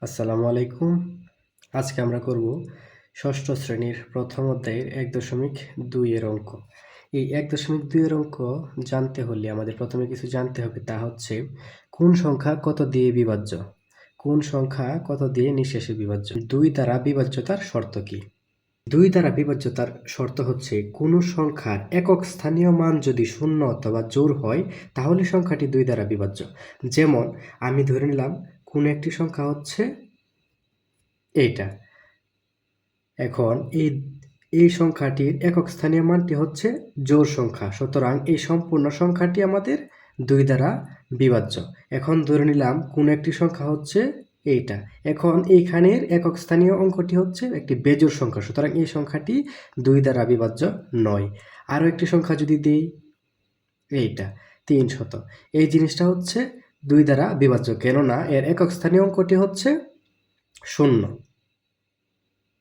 আসসালামু আলাইকুম। আজকে আমরা করব ষষ্ঠ শ্রেণীর প্রথম অধ্যায়ের ১.২ এর অঙ্ক। এই ১.২ এর অঙ্ক জানতে হলে আমাদের প্রথমে কিছু জানতে হবে, তা হচ্ছে কোন সংখ্যা কত দিয়ে বিভাজ্য, কোন সংখ্যা কত দিয়ে নিঃশেষে বিভাজ্য, ২ দ্বারা বিভাজ্যতার শর্ত কি। ২ দ্বারা বিভাজ্যতার শর্ত হচ্ছে কোনো সংখ্যার একক স্থানীয় মান যদি শূন্য অথবা জোড় হয় তাহলে সংখ্যাটি ২ দ্বারা বিভাজ্য। যেমন আমি ধরে নিলাম কোন একটি সংখ্যা হচ্ছে এইটা। এখন এই সংখ্যাটির একক স্থানীয় মানটি হচ্ছে জোড় সংখ্যা, সুতরাং এই সম্পূর্ণ সংখ্যাটি আমাদের ২ দ্বারা বিভাজ্য। এখন ধরে নিলাম কোন একটি সংখ্যা হচ্ছে এইটা। এখন এইখানের একক স্থানীয় অঙ্কটি হচ্ছে একটি বেজোড় সংখ্যা, সুতরাং এই সংখ্যাটি ২ দ্বারা বিভাজ্য নয়। আরও একটি সংখ্যা যদি দিই, এইটা ৩০০, এই জিনিসটা হচ্ছে ২ দ্বারা বিভাজ্য, কেননা এর একক স্থানীয় অঙ্কটি হচ্ছে ০।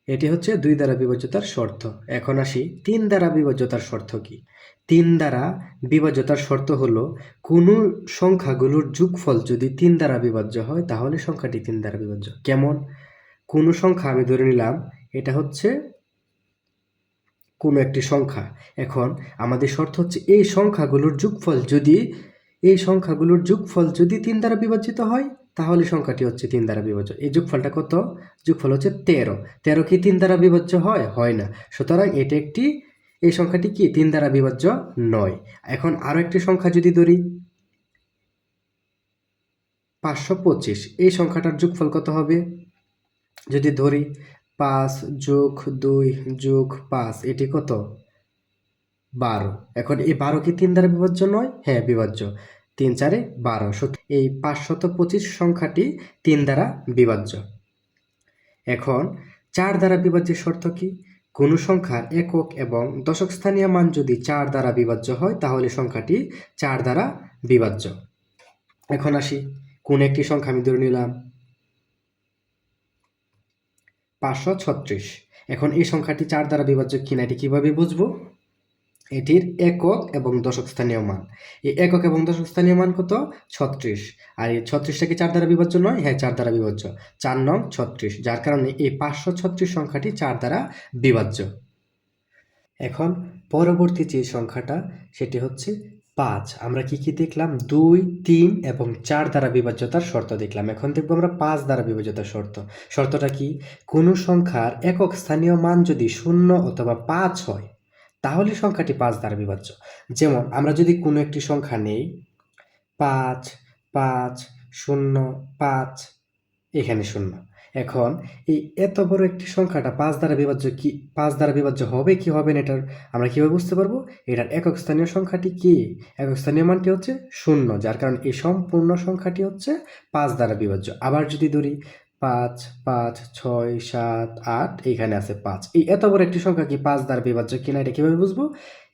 এটি হচ্ছে ২ দ্বারা বিভাজ্যতার শর্ত। এখন আসি ৩ দ্বারা বিভাজ্যতার শর্ত কি। ৩ দ্বারা বিভাজ্যতার শর্ত হলো কোনো সংখ্যাগুলোর যোগফল যদি ৩ দ্বারা বিভাজ্য হয় তাহলে সংখ্যাটি ৩ দ্বারা বিভাজ্য। কেমন? কোনো সংখ্যা আমি ধরে নিলাম এটা হচ্ছে কোনো একটি সংখ্যা। এখন আমাদের শর্ত হচ্ছে এই সংখ্যাগুলোর যোগফল যদি ৩ দ্বারা বিভাজিত হয় তাহলে সংখ্যাটি হচ্ছে ৩ দ্বারা বিভাজ্য। এই যোগফলটা কত? যোগফল হচ্ছে ১৩। ১৩ কি ৩ দ্বারা বিভাজ্য হয়? হয় না। সুতরাং এই সংখ্যাটি কি ৩ দ্বারা বিভাজ্য নয়। এখন আরও একটি সংখ্যা যদি ধরি ৫২৫, এই সংখ্যাটার যোগফল কত হবে? যদি ধরি ৫ যোগ ২ যোগ ৫, এটি কত? ১২। এখন এই ১২ কি ৩ দ্বারা বিভাজ্য নয়? হ্যাঁ, বিভাজ্য। ৩ ৪ ১২। এই ৫২৫ সংখ্যাটি ৩ দ্বারা বিভাজ্য। এখন ৪ দ্বারা বিভাজ্যের শর্ত কি? কোনো সংখ্যার একক এবং দশক স্থানীয় মান যদি ৪ দ্বারা বিভাজ্য হয় তাহলে সংখ্যাটি ৪ দ্বারা বিভাজ্য। এখন আসি কোন একটি সংখ্যা আমি ধরে নিলাম ৫৩৬। এখন এই সংখ্যাটি ৪ দ্বারা বিভাজ্য কিনা এটি কিভাবে বুঝবো? এটির একক এবং দশক স্থানীয় মান। এই একক এবং দশক স্থানীয় মান কত? ৩৬। আর এই ৩৬টা কি ৪ দ্বারা বিভাজ্য নয়? হ্যাঁ, ৪ দ্বারা বিভাজ্য। ৪ নং ৩৬, যার কারণে এই ৫৩৬ সংখ্যাটি ৪ দ্বারা বিভাজ্য। এখন পরবর্তী যে সংখ্যাটা সেটি হচ্ছে ৫। আমরা কি কি দেখলাম? ২, ৩ এবং ৪ দ্বারা বিভাজ্যতার শর্ত দেখলাম। এখন দেখবো আমরা ৫ দ্বারা বিভাজ্যতার শর্ত। শর্তটা কি? কোনো সংখ্যার একক স্থানীয় মান যদি ০ অথবা ৫ হয় তাহলে সংখ্যাটি ৫ দ্বারা বিভাজ্য। যেমন আমরা যদি কোনো একটি সংখ্যা নেই ৫ ৫ ০ ৫, এখানে ০। এখন এই এত বড় একটি সংখ্যাটা ৫ দ্বারা বিভাজ্য হবে কি হবে না, এটার আমরা কিভাবে বুঝতে পারবো? এটার একক স্থানীয় সংখ্যাটি কি? একক স্থানীয় মানটি হচ্ছে ০, যার কারণে এই সম্পূর্ণ সংখ্যাটি হচ্ছে ৫ দ্বারা বিভাজ্য। আবার যদি ধরি ৫ ৫ ৬ ৭ ৮, এখানে আছে ৫। এই এত বড় একটি সংখ্যা কি ৫ দ্বারা বিভাজ্য কিনা এটা কিভাবে বুঝবো?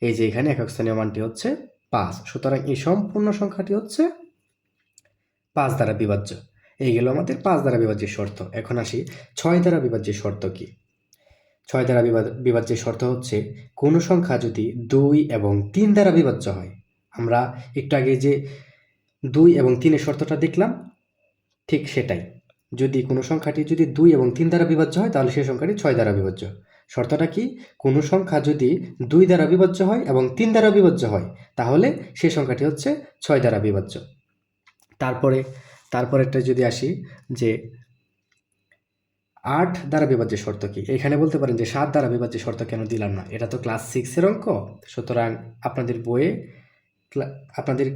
এই যে এখানে একক স্থানীয় মানটি হচ্ছে ৫, সুতরাং এই সম্পূর্ণ সংখ্যাটি হচ্ছে ৫ দ্বারা বিভাজ্য। এই গেল আমাদের ৫ দ্বারা বিভাজ্যের শর্ত। এখন আসি ৬ দ্বারা বিভাজ্যের শর্ত কি। ৬ দ্বারা বিভাজ্যের শর্ত হচ্ছে কোনো সংখ্যা যদি ২ এবং ৩ দ্বারা বিভাজ্য হয়। আমরা একটু আগে যে ২ এবং ৩-এর শর্তটা দেখলাম, ঠিক সেটাই। যদি কোনো সংখ্যাটি যদি ২ এবং ৩ দ্বারা বিভাজ্য হয় তাহলে সেই সংখ্যাটি ৬ দ্বারা বিভাজ্য। শর্তটা কি? কোনো সংখ্যা যদি ২ দ্বারা বিভাজ্য হয় এবং ৩ দ্বারা বিভাজ্য হয় তাহলে সেই সংখ্যাটি হচ্ছে ৬ দ্বারা বিভাজ্য। তারপরেরটা যদি আসি যে ৮ দ্বারা বিভাজ্যের শর্ত কি। এখানে বলতে পারেন যে ৭ দ্বারা বিভাজ্যের শর্ত কেন দিলাম না? এটা তো ক্লাস 6-এর অঙ্ক, সুতরাং আপনাদের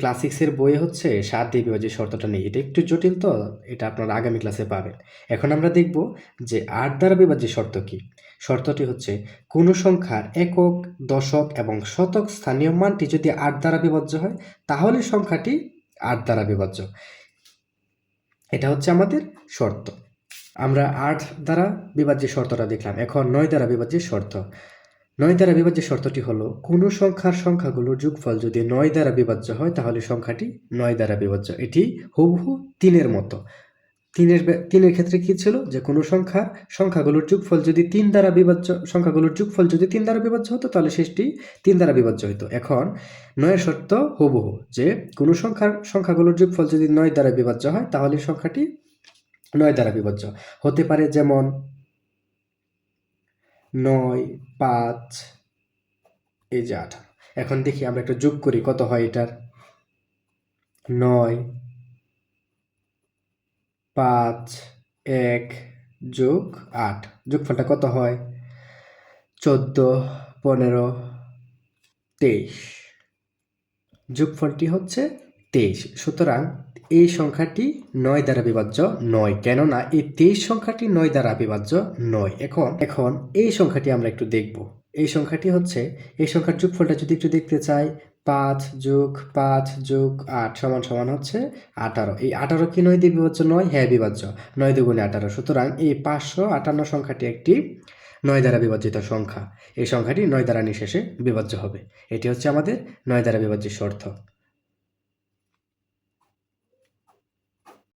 ক্লাস 6-এর বইয়ে হচ্ছে ৭ দিয়ে বিভাজ্যের শর্তটা নেই। এটা একটু জটিল, তো এটা আপনারা আগামী ক্লাসে পাবেন। এখন আমরা দেখব যে ৮ দ্বারা বিভাজ্যের শর্ত কি। শর্তটি হচ্ছে কোনো সংখ্যার একক, দশক এবং শতক স্থানীয় মানটি যদি ৮ দ্বারা বিভাজ্য হয় তাহলে সংখ্যাটি ৮ দ্বারা বিভাজ্য। এটা হচ্ছে আমাদের শর্ত। আমরা ৮ দ্বারা বিভাজ্যের শর্তটা দেখলাম। এখন ৯ দ্বারা বিভাজ্যের শর্ত। ৯ দ্বারা বিভাজ্যের শর্তটি হলো কোনো সংখ্যাগুলোর যোগফল যদি ৯ দ্বারা বিভাজ্য হয় তাহলে সংখ্যাটি ৯ দ্বারা বিভাজ্য। এটি হুবহু ৩-এর মতো। ৩-এর ক্ষেত্রে কি ছিল? যে কোনো সংখ্যাগুলোর যোগফল যদি ৩ দ্বারা বিভাজ্য হতো তাহলে শেষটি ৩ দ্বারা বিভাজ্য হতো। এখন ৯-এর শর্ত হুবহু, যে কোনো সংখ্যাগুলোর যোগফল যদি ৯ দ্বারা বিভাজ্য হয় তাহলে সংখ্যাটি 9 দ্বারা বিভাজ্য হতে পারে, যেমন 9, 5, এই যে 18। এখন দেখি আমরা একটু যোগ করি, কত হয় এটার। 9, 5, 1 যোগ 8, যোগফলটা কত হয়? 14, 15, 23। যোগফলটি হচ্ছে 23। সুতরাং এই সংখ্যাটি 9 দ্বারা বিভাজ্য নয়, কেননা এই 23 সংখ্যাটি 9 দ্বারা বিভাজ্য নয়। এখন এই সংখ্যাটি আমরা একটু দেখব। এই সংখ্যাটি হচ্ছে, এই সংখ্যার যোগফলটা যদি একটু দেখতে চাই, 5 যোগ 5 যোগ 8 সমান সমান হচ্ছে 18। এই 18 কি 9 দিয়ে বিভাজ্য নয়? হ্যাঁ, বিভাজ্য। 9 দুগুণে 18। সুতরাং এই 558 সংখ্যাটি একটি 9 দ্বারা বিভাজিত সংখ্যা। এই সংখ্যাটি 9 দ্বারা নিঃশেষে বিভাজ্য হবে। এটি হচ্ছে আমাদের 9 দ্বারা বিভাজ্যের শর্ত।